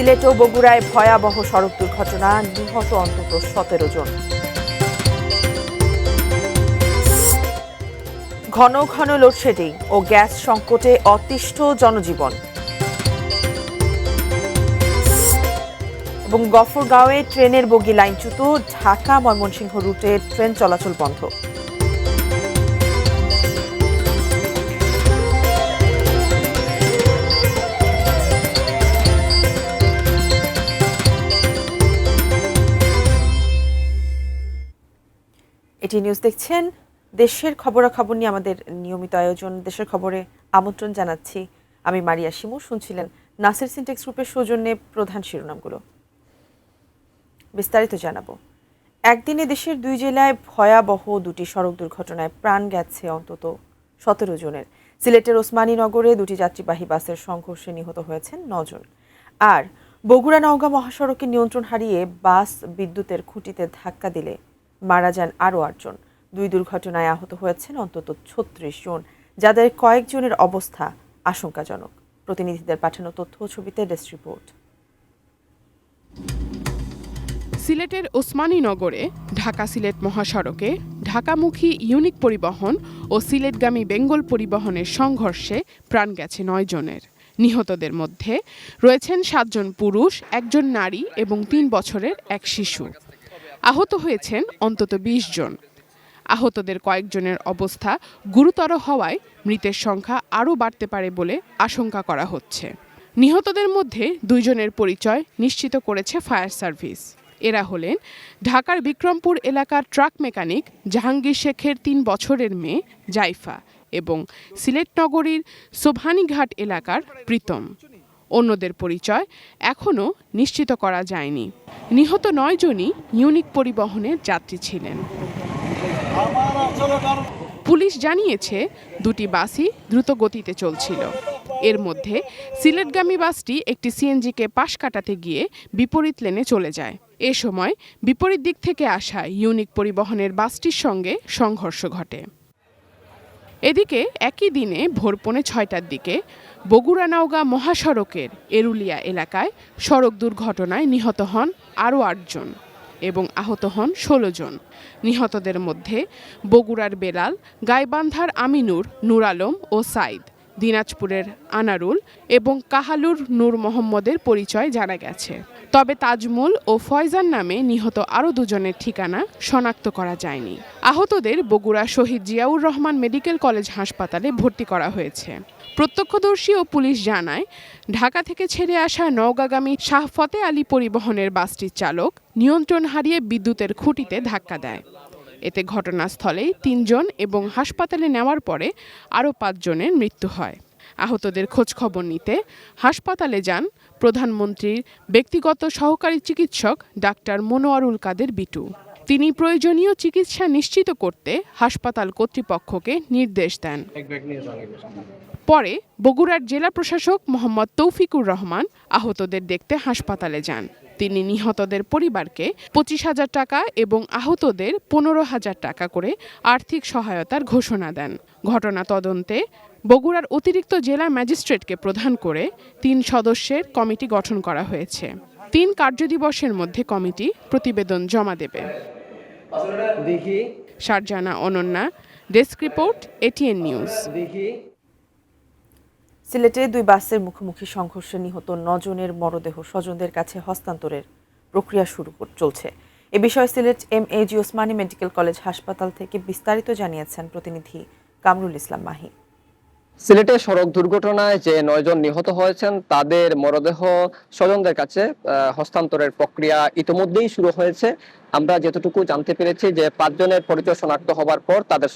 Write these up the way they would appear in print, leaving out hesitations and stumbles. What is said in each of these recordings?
সিলেট ও বগুড়ায় ভয়াবহ সড়ক দুর্ঘটনা, নিহত অন্তত 17 জন। ঘন ঘন লোডশেডিং ও গ্যাস সংকটে অতিষ্ঠ জনজীবন। এবং গফরগাঁওয়ে ট্রেনের বগি লাইনচ্যুত, ঢাকা ময়মনসিংহ রুটে ট্রেন চলাচল বন্ধ। এটি নিউজ দেখছেন। দেশের খবরাখবর নিয়ে আমাদের নিয়মিত আয়োজন দেশের খবরে আমন্ত্রণ জানাচ্ছি। আমি মারিয়া শিমু। শুনছিলেন নাসির সিনটেক্স গ্রুপের সৌজন্যে প্রধান শিরোনামগুলো। বিস্তারিত জানাবো। একদিনে দেশের 2 জেলায় ভয়াবহ 2টি সড়ক দুর্ঘটনায় প্রাণ গেছে অন্তত 17 জনের। সিলেটের ওসমানীনগরে 2টি যাত্রীবাহী বাসের সংঘর্ষে নিহত হয়েছেন 9 জন। আর বগুড়া নওগাঁ মহাসড়কে নিয়ন্ত্রণ হারিয়ে বাস বিদ্যুতের খুঁটিতে ধাক্কা দিলে মারা যান আরও 8 জন। 2 দুর্ঘটনায় আহত হয়েছেন অন্তত 36 জন, যাদের কয়েকজনের অবস্থা আশঙ্কাজনক। প্রতিনিধিদের পাঠানো তথ্য ও ছবিতে ডেস্ক রিপোর্ট। সিলেটের ওসমানীনগরে ঢাকা সিলেট মহাসড়কে ঢাকামুখী ইউনিক পরিবহন ও সিলেটগামী বেঙ্গল পরিবহনের সংঘর্ষে প্রাণ গেছে 9 জনের। নিহতদের মধ্যে রয়েছেন 7 জন পুরুষ, 1 জন নারী এবং 3 বছরের এক শিশু। আহত হয়েছেন অন্তত 20 জন। আহতদের কয়েকজনের অবস্থা গুরুতর হওয়ায় মৃতের সংখ্যা আরও বাড়তে পারে বলে আশঙ্কা করা হচ্ছে। নিহতদের মধ্যে 2 জনের পরিচয় নিশ্চিত করেছে ফায়ার সার্ভিস। এরা হলেন ঢাকার বিক্রমপুর এলাকার ট্রাক মেকানিক জাহাঙ্গীর শেখের 3 বছরের মেয়ে জাইফা এবং সিলেট নগরীর সোভানীঘাট এলাকার প্রীতম। অন্যদের পরিচয় এখনও নিশ্চিত করা যায়নি। নিহত 9 জনই ইউনিক পরিবহনের যাত্রী ছিলেন। পুলিশ জানিয়েছে 2টি বাসই দ্রুত গতিতে চলছিল। এর মধ্যে সিলেটগামী বাসটি একটি সিএনজিকে পাশ কাটাতে গিয়ে বিপরীত লেনে চলে যায়। এ সময় বিপরীত দিক থেকে আসা ইউনিক পরিবহনের বাসটির সঙ্গে সংঘর্ষ ঘটে। এদিকে একই দিনে ভোর 6:45টার দিকে বগুড়া নওগাঁ মহাসড়কের এরুলিয়া এলাকায় সড়ক দুর্ঘটনায় নিহত হন আরও 8 জন এবং আহত হন 16 জন। নিহতদের মধ্যে বগুড়ার বেলাল, গাইবান্ধার আমিনুর, নূর আলম ও সাইদ, দিনাজপুরের আনারুল এবং কাহালুর নূর মোহাম্মদের পরিচয় জানা গেছে। তবে তাজমুল ও ফয়জান নামে নিহত আরও 2 জনের ঠিকানা শনাক্ত করা যায়নি। আহতদের বগুড়া শহীদ জিয়াউর রহমান মেডিকেল কলেজ হাসপাতালে ভর্তি করা হয়েছে। প্রত্যক্ষদর্শী ও পুলিশ জানায়, ঢাকা থেকে ছেড়ে আসা নওগাঁগামী শাহ ফতে আলী পরিবহনের বাসটির চালক নিয়ন্ত্রণ হারিয়ে বিদ্যুতের খুঁটিতে ধাক্কা দেয়। এতে ঘটনাস্থলেই 3 জন এবং হাসপাতালে নেওয়ার পরে আরও 5 জনের মৃত্যু হয়। আহতদের খোঁজ খবর নিতে হাসপাতালে যান প্রধানমন্ত্রীর ব্যক্তিগত সহকারী চিকিৎসক ডাক্তার মনোয়ারুল কাদের বিটু। তিনি প্রয়োজনীয় চিকিৎসা নিশ্চিত করতে হাসপাতাল কর্তৃপক্ষকে নির্দেশ দেন। পরে বগুড়ার জেলা প্রশাসক মোহাম্মদ তৌফিকুর রহমান আহতদের দেখতে হাসপাতালে যান। তিনি নিহতদের পরিবারকে 25,000 টাকা এবং আহতদের 15,000 টাকা করে আর্থিক সহায়তার ঘোষণা দেন। ঘটনা তদন্তে বগুড়ার অতিরিক্ত জেলা ম্যাজিস্ট্রেটকে প্রধান করে 3 সদস্যের কমিটি গঠন করা হয়েছে। 3 কার্যদিবসের মধ্যে কমিটি প্রতিবেদন জমা দেবে। Sharjana Ananya, desk report, ATN News. সিলেটে 2 বাসের মুখোমুখি সংঘর্ষে নিহত 9 জনের মরদেহ স্বজনদের কাছে হস্তান্তরের প্রক্রিয়া চলছে। এ বিষয়ে Sylhet MAG Osmani medical college হাসপাতাল থেকে বিস্তারিত জানিয়েছেন প্রতিনিধি কামরুল ইসলাম মাহি। সিলেটে সড়ক দুর্ঘটনায় যে 9 জন নিহত হয়েছেন তাদের মরদেহ স্বজনদের কাছে হস্তান্তরের প্রক্রিয়া ইতিমধ্যেই শুরু হয়েছে। আমরা যতটুকু জানতে পেরেছি যে 5 জনের পরিচয় শনাক্ত হবার পর তাদের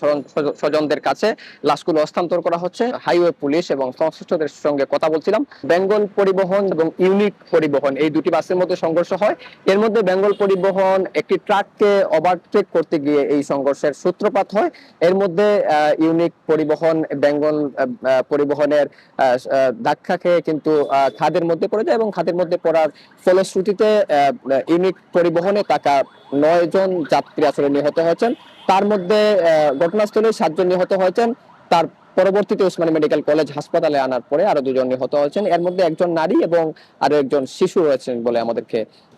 স্বজনদের কাছে লাশগুলো হস্তান্তর করা হচ্ছে। হাইওয়ে পুলিশ এবং সংশ্লিষ্টদের সঙ্গে কথা বলছিলাম। বেঙ্গল পরিবহন এবং ইউনিক পরিবহন এই 2টি বাসের মধ্যে সংঘর্ষ হয়। এর মধ্যে বেঙ্গল পরিবহন একটি ট্রাককে ওভারটেক করতে গিয়ে এই সংঘর্ষের সূত্রপাত হয়। এর মধ্যে ইউনিক পরিবহন বেঙ্গল পরিবহনের ধাক্কা খেয়ে কিন্তু খাদের মধ্যে পড়ে যায় এবং খাদের মধ্যে পড়ার ফলশ্রুতিতে ইউনিক পরিবহনে থাকা 9 জন যাত্রী আসলে নিহত হয়েছেন। তার মধ্যে ঘটনাস্থলে 7 জন নিহত হয়েছেন। তার পরবর্তীতে ওসমানী মেডিকেল কলেজ হাসপাতালে আনার পরে আরো 2 জন নিহত হয়েছেন। এর মধ্যে একজন নারী এবং আরো একজন শিশু রয়েছেন বলে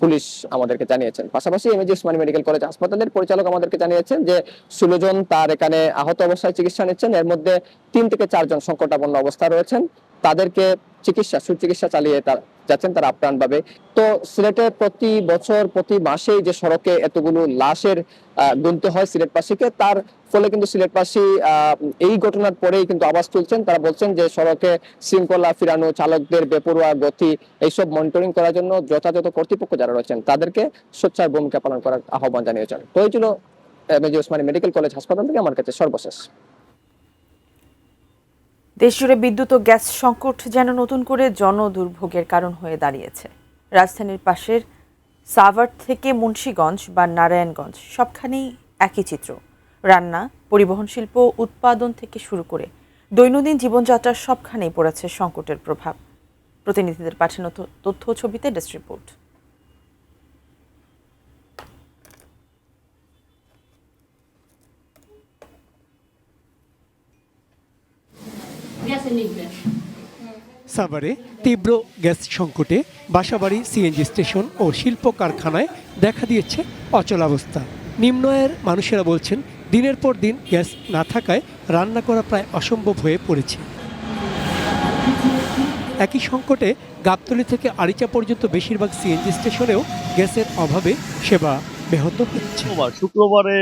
পুলিশ আমাদেরকে জানিয়েছেন। পাশাপাশি এমএজি ওসমানী মেডিকেল কলেজ হাসপাতালের পরিচালক আমাদেরকে জানিয়েছেন যে 16 জন তার এখানে আহত অবস্থায় চিকিৎসা নিচ্ছেন। এর মধ্যে 3 থেকে 4 জন সংকটাপন্ন অবস্থায় রয়েছেন। তাদেরকে সুচিকিৎসা চালিয়ে যাচ্ছেন তারা আপ্রাণভাবে। তো সিলেটে প্রতি বছর প্রতি মাসেই যে সড়কে এতগুলো লাশের গুনতে হয় সিলেটবাসীকে, তার ফলে কিন্তু সিলেটবাসী এই ঘটনার পরেই কিন্তু আওয়াজ তুলছেন। তারা বলছেন যে সড়কে শৃঙ্খলা ফিরানো, চালকদের বেপরোয়া গতি এইসব মনিটরিং করার জন্য যথাযথ কর্তৃপক্ষ যারা রয়েছেন তাদেরকে সোচ্চার ভূমিকা পালন করার আহ্বান জানিয়েছেন। তো এই ছিল এমএজি ওসমানী মেডিকেল কলেজ হাসপাতাল থেকে আমার কাছে সর্বশেষ। দেশজুড়ে বিদ্যুৎ ও গ্যাস সংকট যেন নতুন করে জনদুর্ভোগের কারণ হয়ে দাঁড়িয়েছে। রাজধানীর পাশের সাভার থেকে মুন্সিগঞ্জ বা নারায়ণগঞ্জ সবখানেই একই চিত্র। রান্না, পরিবহন শিল্প, উৎপাদন থেকে শুরু করে দৈনন্দিন জীবনযাত্রার সবখানেই পড়েছে সংকটের প্রভাব। প্রতিনিধিদের পাঠানো তথ্য ছবিতে ডেস্ক রিপোর্ট। সাভারে তীব্র গ্যাস সংকটে বাসাবাড়ি, সিএনজি স্টেশন ও শিল্প কারখানায় দেখা দিয়েছে অচলাবস্থা। নিম্ন আয়ের মানুষেরা বলছেন, দিনের পর দিন গ্যাস না থাকায় রান্না করা প্রায় অসম্ভব হয়ে পড়েছে। একই সংকটে গাবতলী থেকে আরিচা পর্যন্ত বেশিরভাগ সিএনজি স্টেশনেও গ্যাসের অভাবে সেবা ব্যাহত হচ্ছে। শুক্রবারে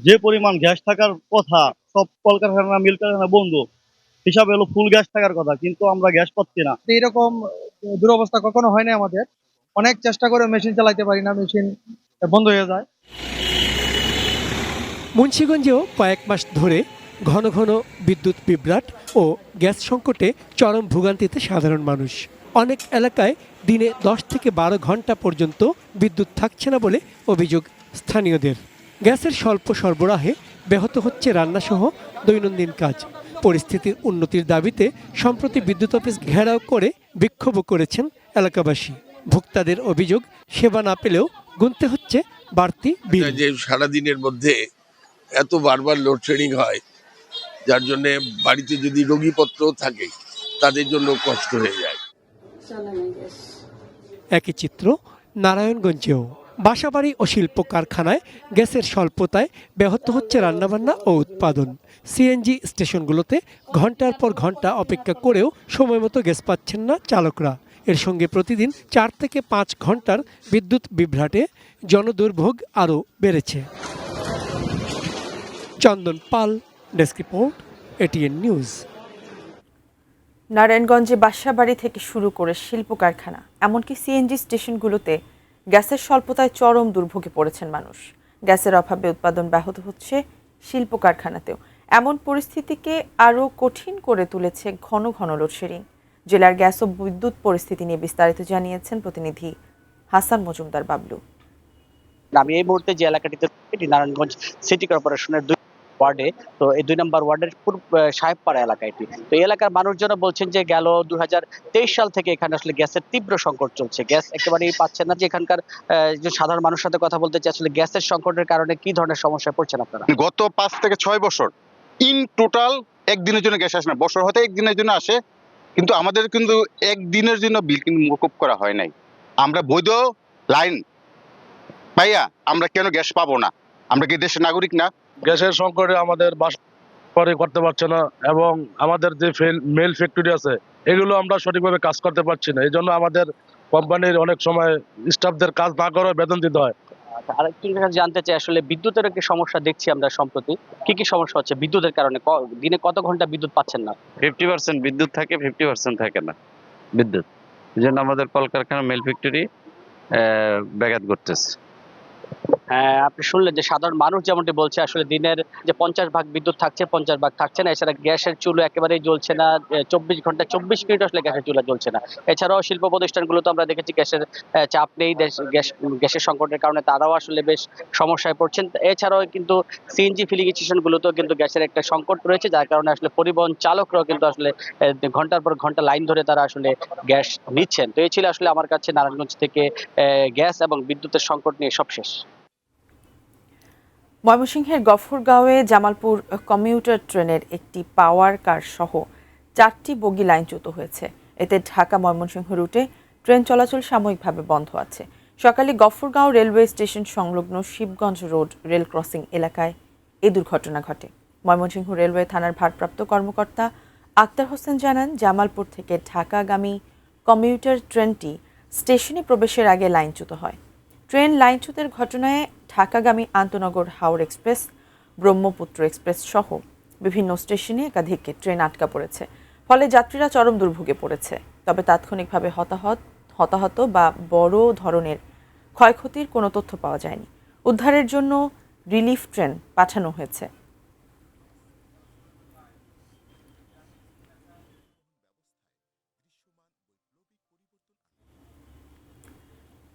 যে পরিমাণ গ্যাস থাকার কথা, সব কলকারখানা মিল কারখানা বন্ধ, হিসাবে হলো ফুল গ্যাস থাকার কথা, কিন্তু আমরা গ্যাস পাচ্ছি না। এইরকম দুরবস্থা কখনো হয় না আমাদের। অনেক চেষ্টা করে মেশিন চালাইতে পারি না, মেশিন বন্ধ হয়ে যায়। মুন্সিগঞ্জেও কয়েক মাস ধরে ঘন ঘন বিদ্যুৎ বিভ্রাট ও গ্যাস সংকটে চরম ভোগান্তিতে সাধারণ মানুষ। অনেক এলাকায় দিনে 10 থেকে 12 ঘন্টা পর্যন্ত বিদ্যুৎ থাকছে না বলে অভিযোগ স্থানীয়দের। গ্যাসের স্বল্প সরবরাহে ব্যাহত হচ্ছে রান্নাসহ দৈনন্দিন কাজ। পরিস্থিতির উন্নতির দাবিতে সম্প্রতি বিদ্যুৎ অফিস ঘেরাও করে বিক্ষোভ করেছেন এলাকাবাসী। ভোক্তাদের অভিযোগ, সেবা না পেলেও গুনতে হচ্ছে বাড়তি বিল। যে সারাদিনের মধ্যে এত বারবার লোডশেডিং হয়, যার জন্য বাড়িতে যদি রোগীপত্র থাকে তাদের জন্য কষ্ট হয়ে যায়। একই চিত্র নারায়ণগঞ্জেও। বাসাবাড়ি ও শিল্প কারখানায় গ্যাসের স্বল্পতায় ব্যাহত হচ্ছে রান্নাবান্না ও উৎপাদন। সিএনজি স্টেশনগুলোতে ঘন্টার পর ঘন্টা অপেক্ষা করেও সময়মতো গ্যাস পাচ্ছেন না চালকরা। এর সঙ্গে প্রতিদিন 4 থেকে 5 ঘন্টার বিদ্যুৎ বিভ্রাটে জনদুর্ভোগ আরও বেড়েছে। চন্দন পাল, ডেস্ক রিপোর্ট, এটিএন নিউজ। নারায়ণগঞ্জে বাসাবাড়ি থেকে শুরু করে শিল্প কারখানা, এমনকি সিএনজি স্টেশনগুলোতে গ্যাসের স্বল্পতায় চরম দুর্ভোগে পড়েছেন মানুষ। গ্যাসের অভাবে উৎপাদন ব্যাহত হচ্ছে শিল্প কারখানাতেও। এমন পরিস্থিতিকে আরও কঠিন করে তুলেছে ঘন ঘন লোডশেডিং। জেলার গ্যাস ও বিদ্যুৎ পরিস্থিতি নিয়ে বিস্তারিত জানিয়েছেন প্রতিনিধি হাসান মজুমদার বাবলু। আমি এই মুহূর্তে যে এলাকাটিতে নারায়ণগঞ্জ সিটি কর্পোরেশনের 2 ওয়ার্ডে, তো এই 2 নম্বর ওয়ার্ডের সাহেবপাড়া এলাকা এটি। তো এই এলাকার মানুষজন বলছেন যে গেল 2023 সাল থেকে এখানে আসলে গ্যাসের তীব্র সংকট চলছে। গ্যাস একেবারেই পাচ্ছেন না। যে এখানকার যে সাধারণ মানুষের সাথে কথা বলতে চাই, আসলে গ্যাসের সংকটের কারণে কি ধরনের সমস্যায় পড়ছেন আপনারা? গত 5 থেকে 6 বছর ইন টোটাল একদিনের জন্য গ্যাস আসে না। বছর হতে একদিনের জন্য আসে, কিন্তু আমাদের কিন্তু একদিনের জন্য বিল কিন্তু মকুব করা হয় নাই। আমরা বৈধ লাইন পাইয়া আমরা কেন গ্যাস পাবো না? আমরা কি দেশের নাগরিক না? গ্যাসের সংকটে আমাদের বাসা করতে পারছে না, এবং আমাদের যে মেল ফ্যাক্টরি আছে এগুলো আমরা সঠিকভাবে কাজ করতে পারছি না। এই জন্য আমাদের কোম্পানির অনেক সময় স্টাফদের কাজ না করে বেতন দিতে হয়। আরেকটু জানতে চাই, আসলে বিদ্যুতের একটি সমস্যা দেখছি আমরা সম্প্রতি। কি সমস্যা হচ্ছে বিদ্যুতের কারণে? দিনে কত ঘন্টা বিদ্যুৎ পাচ্ছেন না? 50% বিদ্যুৎ থাকে, 50% থাকে না বিদ্যুৎ। এই জন্য আমাদের কলকারখানা, মেল ফ্যাক্টরি ব্যাঘাত ঘটতেছে। হ্যাঁ, আপনি শুনলেন যে সাধারণ মানুষ যেমনটি বলছে, আসলে দিনের যে 50 ভাগ বিদ্যুৎ থাকছে, 50 ভাগ থাকছে না। এছাড়া গ্যাসের চুলো একেবারেই জ্বলছে না। 24 ঘন্টা 24 মিনিট আসলে গ্যাসের চুলা জ্বলছে না। এছাড়াও শিল্প প্রতিষ্ঠানগুলোতে আমরা দেখেছি গ্যাসের চাপ নেই। গ্যাসের সংকটের কারণে তারাও আসলে বেশ সমস্যায় পড়ছেন। এছাড়াও কিন্তু সিএনজি ফিলিং স্টেশনগুলোতেও কিন্তু গ্যাসের একটা সংকট রয়েছে, যার কারণে আসলে পরিবহন চালকরাও কিন্তু আসলে ঘন্টার পর ঘন্টা লাইন ধরে তারা আসলে গ্যাস নিচ্ছেন। তো এই ছিল আসলে আমার কাছে নারায়ণগঞ্জ থেকে গ্যাস এবং বিদ্যুতের সংকট নিয়ে সবশেষ। ময়মনসিংহের গফরগাঁওয়ে জামালপুর কমিউটার ট্রেনের একটি পাওয়ার কার সহ 4টি বগি লাইনচ্যুত হয়েছে। এতে ঢাকা ময়মনসিংহ রুটে ট্রেন চলাচল সাময়িকভাবে বন্ধ আছে। সকালে গফরগাঁও রেলওয়ে স্টেশন সংলগ্ন শিবগঞ্জ রোড রেল ক্রসিং এলাকায় এই দুর্ঘটনা ঘটে। ময়মনসিংহ রেলওয়ে থানার ভারপ্রাপ্ত কর্মকর্তা আক্তার হোসেন জানান, জামালপুর থেকে ঢাকাগামী কমিউটার ট্রেনটি স্টেশনে প্রবেশের আগে লাইনচ্যুত হয়। ট্রেন লাইনচ্যুতের ঘটনায় ঢাকাগামী আন্তনগর হাওড় এক্সপ্রেস, ব্রহ্মপুত্র এক্সপ্রেস সহ বিভিন্ন স্টেশনে একাধিক ট্রেন আটকা পড়েছে। ফলে যাত্রীরা চরম দুর্ভোগে পড়েছে। তবে তাৎক্ষণিকভাবে হতাহত বা বড় ধরনের ক্ষয়ক্ষতির কোনো তথ্য পাওয়া যায়নি। উদ্ধারের জন্য রিলিফ ট্রেন পাঠানো হয়েছে।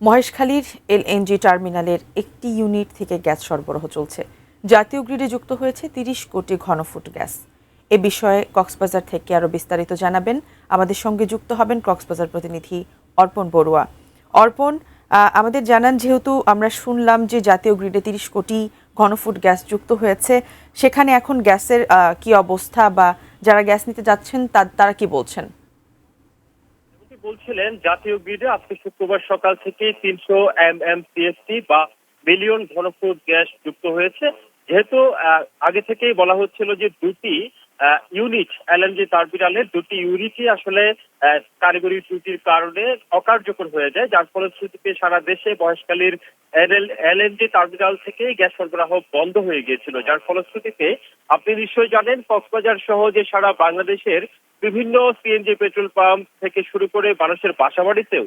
মহেশখালীর এলএনজি টার্মিনালের একটি ইউনিট থেকে গ্যাস সরবরাহ চলছে। জাতীয় গ্রিডে যুক্ত হয়েছে 30 কোটি ঘনফুট গ্যাস। এ বিষয়ে কক্সবাজার থেকে আরও বিস্তারিত জানাবেন আমাদের সঙ্গে যুক্ত হবেন কক্সবাজার প্রতিনিধি অর্পণ বড়ুয়া। অর্পণ, আমাদের জানান, যেহেতু আমরা শুনলাম যে জাতীয় গ্রিডে 30 কোটি ঘনফুট গ্যাস যুক্ত হয়েছে, সেখানে এখন গ্যাসের কি অবস্থা বা যারা গ্যাস নিতে যাচ্ছেন তারা কি বলছেন? বলছিলেন, জাতীয় গ্রিডে আজকে শুক্রবার সকাল থেকে 300 MMCFD বা মিলিয়ন ঘনফুট গ্যাস যুক্ত হয়েছে। যেহেতু আগে থেকেই বলা হচ্ছিল যে দুটি ইউনিট এলএনজি টার্মিনালের দুটি ইউনিটই আসলে কারিগরি ত্রুটির কারণে অকার্যকর হয়ে যায়, যার ফলশ্রুতিতে সারা দেশে মহেশখালীর এলএনজি টার্মিনাল থেকে গ্যাস সরবরাহ বন্ধ হয়ে গিয়েছিল। যার ফলশ্রুতিতে আপনি নিশ্চয়ই জানেন, কক্সবাজার সহ যে সারা বাংলাদেশের বিভিন্ন সিএনজি পেট্রোল পাম্প থেকে শুরু করে মানুষের বাসাবাড়িতেও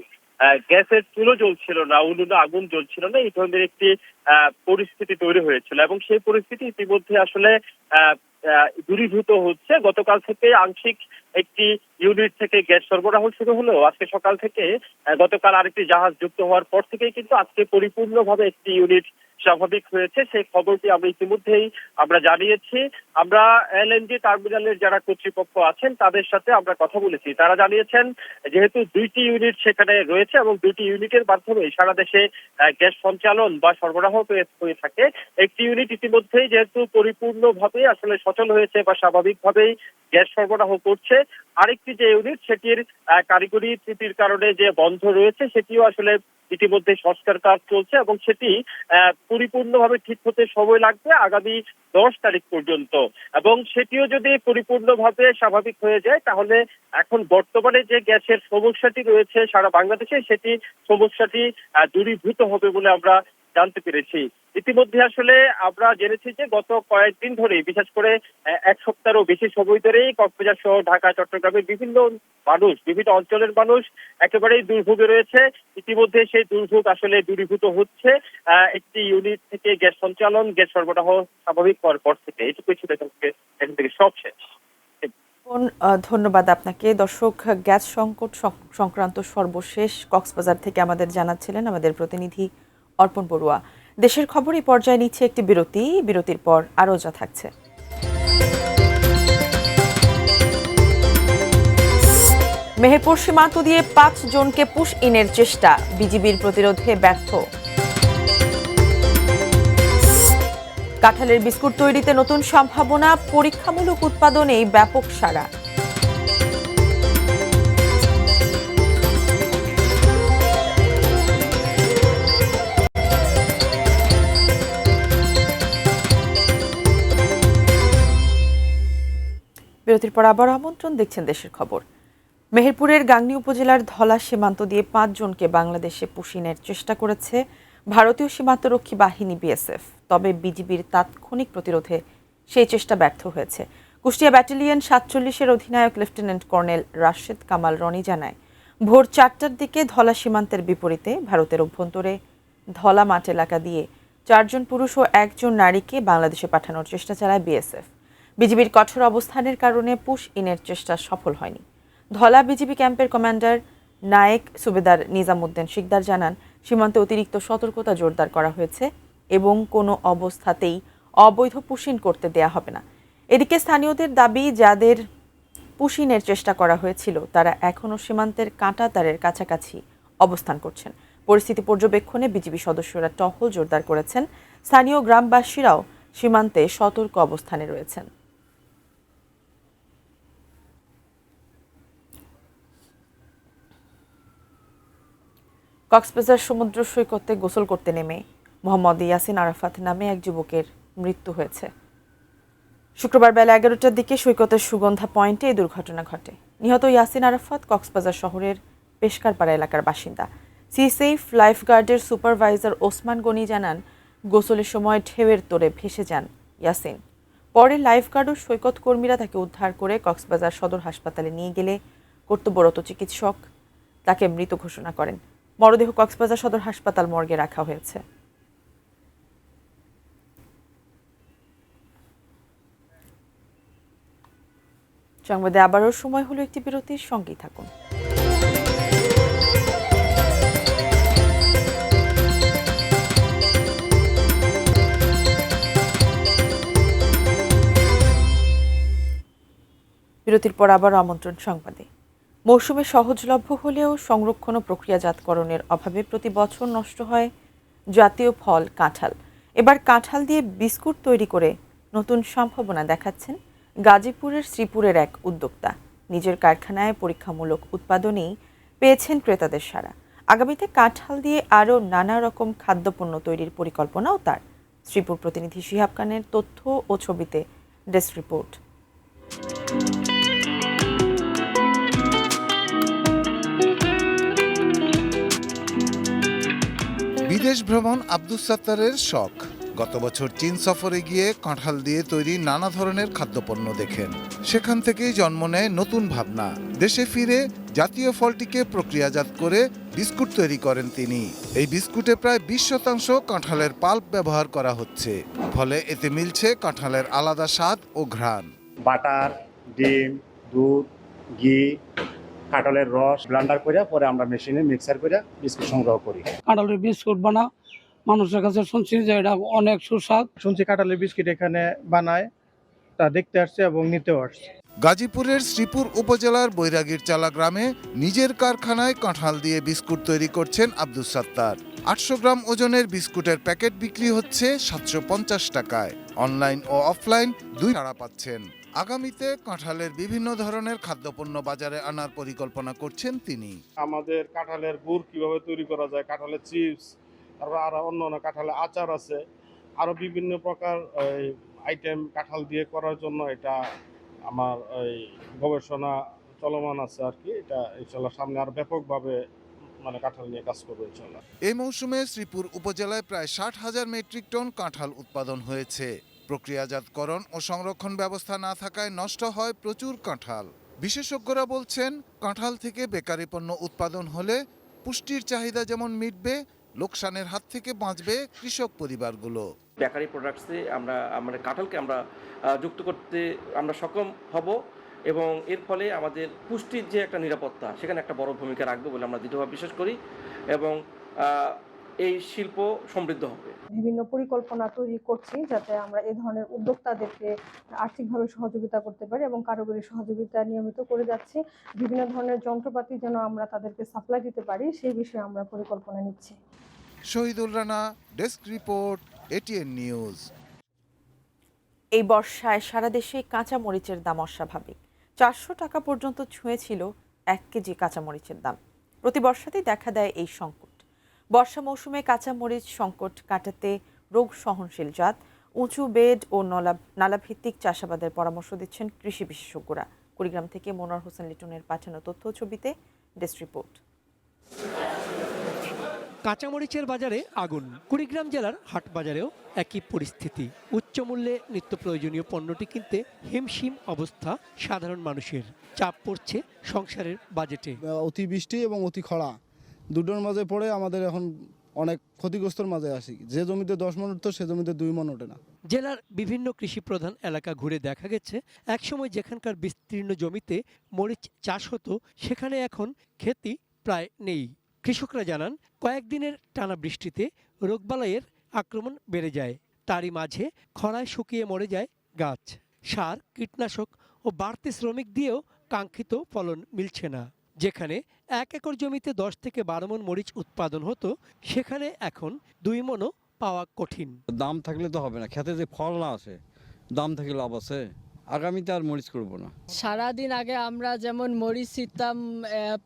গ্যাসের চুলো জ্বলছিল না, উনুনে আগুন জ্বলছিল না, এই ধরনের একটি পরিস্থিতি তৈরি হয়েছিল এবং সেই পরিস্থিতি ইতিমধ্যে আসলে দূরীভূত হচ্ছে। গতকাল থেকে আংশিক একটি ইউনিট থেকে গ্যাস সরবরাহ শুরু হলেও আজকে সকাল থেকে গতকাল আরেকটি জাহাজ যুক্ত হওয়ার পর থেকেই কিন্তু আজকে পরিপূর্ণভাবে একটি ইউনিট স্বাভাবিক হয়েছে। সেই খবরটি আমরা ইতিমধ্যেই জানিয়েছি। আমরা এলএনজি টার্মিনালের যারা কর্তৃপক্ষ আছেন তাদের সাথে আমরা কথা বলেছি। তারা জানিয়েছেন, যেহেতু দুইটি ইউনিট সেখানে রয়েছে এবং দুইটি ইউনিটের মাধ্যমে সারা দেশে গ্যাস সঞ্চালন বা সরবরাহ হয়ে থাকে, একটি ইউনিট ইতিমধ্যেই যেহেতু পরিপূর্ণভাবে আসলে সচল হয়েছে বা স্বাভাবিকভাবেই গ্যাস সরবরাহ করছে, আরেকটি যে ইউনিট সেটির কারিগরি ত্রুটির কারণে যে বন্ধ রয়েছে সেটিও আসলে ইতিমধ্যে সংস্কার কাজ চলছে এবং সেটি পরিপূর্ণভাবে ঠিক হতে সময় লাগবে আগামী 10 তারিখ পর্যন্ত। এবং সেটিও যদি পরিপূর্ণভাবে স্বাভাবিক হয়ে যায় তাহলে এখন বর্তমানে যে গ্যাসের সমস্যাটি রয়েছে সারা বাংলাদেশে, সেটি সমস্যাটি দূরীভূত হবে বলে আমরা জানতে পেরেছি। ইতিমধ্যে আসলে আমরা জেনেছি যে গত কয়েকদিন ধরে, বিশেষ করে এক সপ্তাহেরও বেশি সময় ধরেই কক্সবাজার সহ ঢাকা, চট্টগ্রামের বিভিন্ন অঞ্চলের মানুষ একেবারেই দুর্ভোগে রয়েছে। ইতিমধ্যে সেই দুর্ভোগ আসলে দূরীভূত হচ্ছে একটি ইউনিট থেকে গ্যাস সঞ্চালন, গ্যাস সরবরাহ স্বাভাবিক হওয়ার পর থেকে। এটুকুই ছিল এখান থেকে সব শেষ। ধন্যবাদ আপনাকে। দর্শক, গ্যাস সংকট সংক্রান্ত সর্বশেষ কক্সবাজার থেকে আমাদের জানাচ্ছিলেন আমাদের প্রতিনিধি অর্পণ বড়ুয়া। দেশের খবর এই পর্যায়ে নিচ্ছে একটি বিরতির পর আরও যা থাকছে। মেহেরপুর সীমান্ত দিয়ে 5 জনকে পুশ ইনের চেষ্টা, বিজিবির প্রতিরোধে ব্যর্থ। কাঁঠালের বিস্কুট তৈরিতে নতুন সম্ভাবনা, পরীক্ষামূলক উৎপাদনে ব্যাপক সাড়া। বিরতির পর আবার আমন্ত্রণ, দেখছেন দেশের খবর। মেহেরপুরের গাংনী উপজেলার ধলা সীমান্ত দিয়ে 5 জনকে বাংলাদেশে পুশিনের চেষ্টা করেছে ভারতীয় সীমান্তরক্ষী বাহিনী বিএসএফ। তবে বিজিবির তাৎক্ষণিক প্রতিরোধে সেই চেষ্টা ব্যর্থ হয়েছে। কুষ্টিয়া ব্যাটালিয়ন 47-এর অধিনায়ক লেফটেন্যান্ট কর্নেল রাশেদ কামাল রনি জানায়, ভোর 4টার দিকে ধলা সীমান্তের বিপরীতে ভারতের অভ্যন্তরে ধলা মাঠ এলাকা দিয়ে 4 জন পুরুষ ও 1 জন নারীকে বাংলাদেশে পাঠানোর চেষ্টা চালায় বিএসএফ। বিজিবির কঠোর অবস্থানের কারণে পুশ ইনের চেষ্টা সফল হয়নি। ধলা বিজিবি ক্যাম্পের কমান্ডার নায়েক সুবেদার নিজামুদ্দিন শিকদার জানান, সীমান্তে অতিরিক্ত সতর্কতা জোরদার করা হয়েছে এবং কোনো অবস্থাতেই অবৈধ পুশিন করতে দেয়া হবে না। এদিকে স্থানীয়দের দাবি, যাদের পুশিনের চেষ্টা করা হয়েছিল তারা এখনও সীমান্তের কাঁটাতারের কাছাকাছি অবস্থান করছেন। পরিস্থিতি পর্যবেক্ষণে বিজিবি সদস্যরা টহল জোরদার করেছেন। স্থানীয় গ্রামবাসীরাও সীমান্তে সতর্ক অবস্থানে রয়েছেন। কক্সবাজার সমুদ্র সৈকতে গোসল করতে নেমে মোহাম্মদ ইয়াসিন আরাফাত নামে এক যুবকের মৃত্যু হয়েছে। শুক্রবার বেলা 11টার দিকে সৈকতের সুগন্ধা পয়েন্টে এই দুর্ঘটনা ঘটে। নিহত ইয়াসিন আরাফাত কক্সবাজার শহরের পেশকারপাড়া এলাকার বাসিন্দা। সি সেফ লাইফগার্ডের সুপারভাইজার ওসমান গনি জানান, গোসলের সময় ঢেউয়ের তোড়ে ভেসে যান ইয়াসিন। পরে লাইফগার্ড ও সৈকত কর্মীরা তাকে উদ্ধার করে কক্সবাজার সদর হাসপাতালে নিয়ে গেলে কর্তব্যরত চিকিৎসক তাকে মৃত ঘোষণা করেন। মরদেহ কক্সবাজার সদর হাসপাতাল মর্গে রাখা হয়েছে। সংবাদে আবারও সময় হলো একটি বিরতির, সঙ্গেই থাকুন। বিরতির পর আবার আমন্ত্রণ সংবাদে। মৌসুমে সহজলভ্য হলেও সংরক্ষণ ও প্রক্রিয়াজাতকরণের অভাবে প্রতি বছর নষ্ট হয় জাতীয় ফল কাঁঠাল। এবার কাঁঠাল দিয়ে বিস্কুট তৈরি করে নতুন সম্ভাবনা দেখাচ্ছেন গাজীপুরের শ্রীপুরের এক উদ্যোক্তা। নিজের কারখানায় পরীক্ষামূলক উৎপাদনেই পেয়েছেন ক্রেতাদের সাড়া। আগামীতে কাঁঠাল দিয়ে আরও নানা রকম খাদ্যপণ্য তৈরির পরিকল্পনাও তার। শ্রীপুর প্রতিনিধি শিহাব খানের তথ্য ও ছবিতে ডেস্ক রিপোর্ট। বিদেশ ভ্রমণ আব্দুস সাত্তারের শখ। গত বছর চীন সফরে গিয়ে কাঁঠাল দিয়ে তৈরি নানা ধরনের খাদ্যপণ্য দেখেন। সেখান থেকেই জন্ম নেয় নতুন ভাবনা। দেশে ফিরে জাতীয় ফলটিকে প্রক্রিয়াজাত করে বিস্কুট তৈরি করেন তিনি। এই বিস্কুটে প্রায় 20% কাঁঠালের পাল্প ব্যবহার করা হচ্ছে, ফলে এতে মিলছে কাঁঠালের আলাদা স্বাদ ও ঘ্রাণ। বাটার, ডিম, দুধ, ঘি, কাঁঠালের রস ব্লেন্ডার করে পরে আমরা মেশিনে মিক্সার করে বিস্কুট সংগ্রহ করি। কাঁঠালের বিস্কুট বানা মানুষের কাছে শুনছি যে এটা অনেক সুস্বাদ। শুনছি কাঁঠালের বিস্কিট এখানে বানায়, তা দেখতে আসছে এবং নিতেও আসছে। গাজীপুরের শ্রীপুর উপজেলার বৈরাগীর চালা গ্রামে নিজের কারখানায় কাঁঠাল দিয়ে বিস্কুট তৈরি করছেন আব্দুস সাত্তার। 800 গ্রাম ওজনের বিস্কুটের প্যাকেট বিক্রি হচ্ছে 750 টাকায়। অনলাইন ও অফলাইন দুই ছাড়া পাচ্ছেন। আগামীতে কাঁঠালের বিভিন্ন ধরনের খাদ্যপণ্য বাজারে আনার পরিকল্পনা করছেন তিনি। আমাদের কাঁঠালের গুড় কিভাবে তৈরি করা যায়, কাঁঠালের চিপস, তারপর আরো অন্য কাঁঠালের আচার আছে, আরো বিভিন্ন প্রকার আইটেম কাঁঠাল দিয়ে করার জন্য এটা আমার গবেষণা চলমান আছে আর কি। এটা ইনশাল্লাহ সামনে আরো ব্যাপকভাবে কাঁঠাল নিয়ে কাজ করবো ইনশাল্লাহ। এই মৌসুমে শ্রীপুর উপজেলায় প্রায় 60,000 মেট্রিক টন কাঁঠাল উৎপাদন হয়েছে। প্রক্রিয়াজাতকরণ ও সংরক্ষণ ব্যবস্থা না থাকায় নষ্ট হয় প্রচুর কাঁঠাল। বিশেষজ্ঞরা বলছেন, কাঁঠাল থেকে বেকারি পণ্য উৎপাদন হলে পুষ্টির চাহিদা যেমন মিটবে, লোকসানের হাত থেকে বাঁচবে কৃষক পরিবারগুলো। বেকারি প্রোডাক্টসে আমরা কাঁঠালকে আমরা যুক্ত করতে আমরা সক্ষম হব এবং এর ফলে আমাদের পুষ্টির যে একটা নিরাপত্তা সেখানে একটা বড় ভূমিকা রাখবে বলে আমরা দৃঢ়ভাবে বিশ্বাস করি এবং এই শিল্প সমৃদ্ধ হবে। বিভিন্ন পরিকল্পনা তৈরি করছি যাতে আমরা এই ধরনের উদ্যোক্তাদেরকে আর্থিকভাবে সহযোগিতা করতে পারি এবং কারিগরি সহযোগিতা নিয়মিত করে যাচ্ছি। বিভিন্ন ধরনের যন্ত্রপাতি যেন আমরা তাদেরকে সাপ্লাই দিতে পারি সেই বিষয়ে আমরা পরিকল্পনা নিচ্ছি। Shahidul Rana, desk report, ATN news. এই বর্ষায় সারা দেশে কাঁচা মরিচের দাম অস্বাভাবিক। 400 টাকা পর্যন্ত ছুঁয়েছিল 1 কেজি কাঁচামরিচের দাম। প্রতি বর্ষাতেই দেখা দেয় এই সংকট। বর্ষা মৌসুমে কাঁচামরিচ সংকট কাটাতে রোগ সহনশীল জাত, উঁচু বেড ও নালাভিত্তিক চাষাবাদের পরামর্শ দিচ্ছেন কৃষি বিশেষজ্ঞরা। কুড়িগ্রাম থেকে মনোয়ার হোসেন লিটনের পাঠানো তথ্য ছবিতে ডেস্ক রিপোর্ট। কাঁচামরিচের বাজারে আগুন। কুড়িগ্রাম জেলার হাট বাজারেও একই পরিস্থিতি। উচ্চ মূল্যে নিত্য প্রয়োজনীয় পণ্যটি কিনতে হিমশিম অবস্থা সাধারণ মানুষের। চাপ পড়ছে সংসারের বাজেটে। অতিবৃষ্টি এবং অতি খরা দুটোর মাঝে পড়ে আমাদের এখন অনেক ক্ষতিগ্রস্তর মাঝে আসি। যে জমিতে 10 মণ উঠতো সে জমিতে 2 মণ ওঠে না। জেলার বিভিন্ন কৃষি প্রধান এলাকা ঘুরে দেখা গেছে, একসময় যেখানকার বিস্তীর্ণ জমিতে মরিচ চাষ হতো সেখানে এখন খেতি প্রায় নেই। কৃষকরা জানান, কয়েকদিনের টানা বৃষ্টিতে রোগবালাইয়ের আক্রমণ বেড়ে যায়। তারই মাঝে খরায় শুকিয়ে মরে যায় গাছ। সার, কীটনাশক ও বাড়তি শ্রমিক দিয়েও কাঙ্ক্ষিত ফলন মিলছে না। যেখানে 1 একর জমিতে 10 থেকে 12 মণ মরিচ উৎপাদন হতো সেখানে এখন 2 মণও পাওয়া কঠিন। দাম থাকলে তো হবে না, খেতে যে ফল না আসে, দাম থাকলে লাভ আছে। আগামীতে আর মরিচ করব না। সারাদিন আগে আমরা যেমন মরিচ ছিটতাম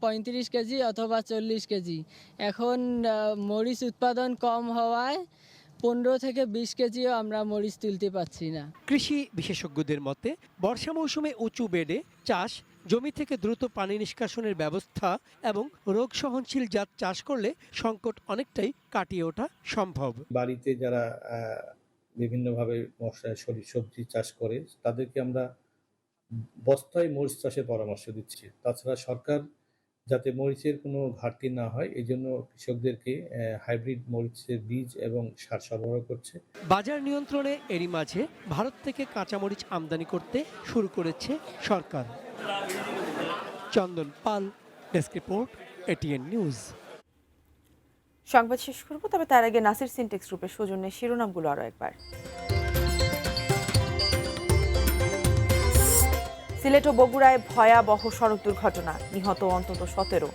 35 কেজি অথবা 40 কেজি, এখন মরিচ উৎপাদন কম হওয়ায় 15 থেকে 20 কেজিও আমরা মরিচ তুলতে পারছি না। কৃষি বিশেষজ্ঞদের মতে বর্ষা মৌসুমে উঁচু বেডে চাষ, জমি থেকে দ্রুত পানি নিষ্কাশনের ব্যবস্থা এবং রোগ সহনশীল জাত চাষ করলে সংকট অনেকটাই কাটিয়ে ওঠা সম্ভব। বাড়িতে যারা বিভিন্নভাবে মশলা সবজি চাষ করে তাদেরকে আমরা বস্তায় মরিচ চাষের পরামর্শ দিচ্ছি। তাছাড়া সরকার যাতে মরিচের কোনো ঘাটতি না হয় এই জন্য কৃষকদেরকে হাইব্রিড মরিচের বীজ এবং সার সরবরাহ করছে। বাজার নিয়ন্ত্রণে এরই মাঝে ভারত থেকে কাঁচামরিচ আমদানি করতে শুরু করেছে সরকার। চন্দন পাল, ডেস্ক রিপোর্ট, এটিএন নিউজ। সংবাদ শেষ করব, তবে তার আগে নাসির সিনটেক্স গ্রুপের সৌজন্যে শিরোনামগুলো আরও একবার। সিলেট ও বগুড়ায় ভয়াবহ সড়ক দুর্ঘটনা, নিহত অন্তত 17।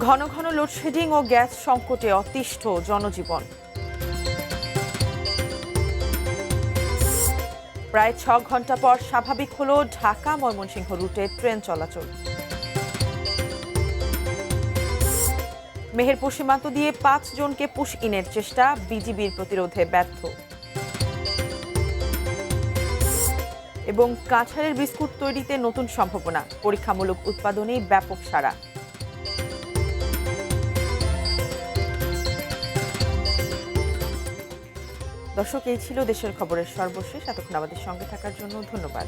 ঘন ঘন লোডশেডিং ও গ্যাস সংকটে অতিষ্ঠ জনজীবন। প্রায় 6 ঘন্টা পর স্বাভাবিক হলো ঢাকা ময়মনসিংহ রুটে ট্রেন চলাচল। মেহেরপুর সীমান্ত দিয়ে 5 জনকে পুশ ইনের চেষ্টা, বিজিবির প্রতিরোধে ব্যর্থ। এবং কাঁঠালের বিস্কুট তৈরিতে নতুন সম্ভাবনা, পরীক্ষামূলক উৎপাদনেই ব্যাপক সাড়া। দর্শক, এই ছিল দেশের খবরের সর্বশেষ। এতক্ষণ আমাদের সঙ্গে থাকার জন্য ধন্যবাদ।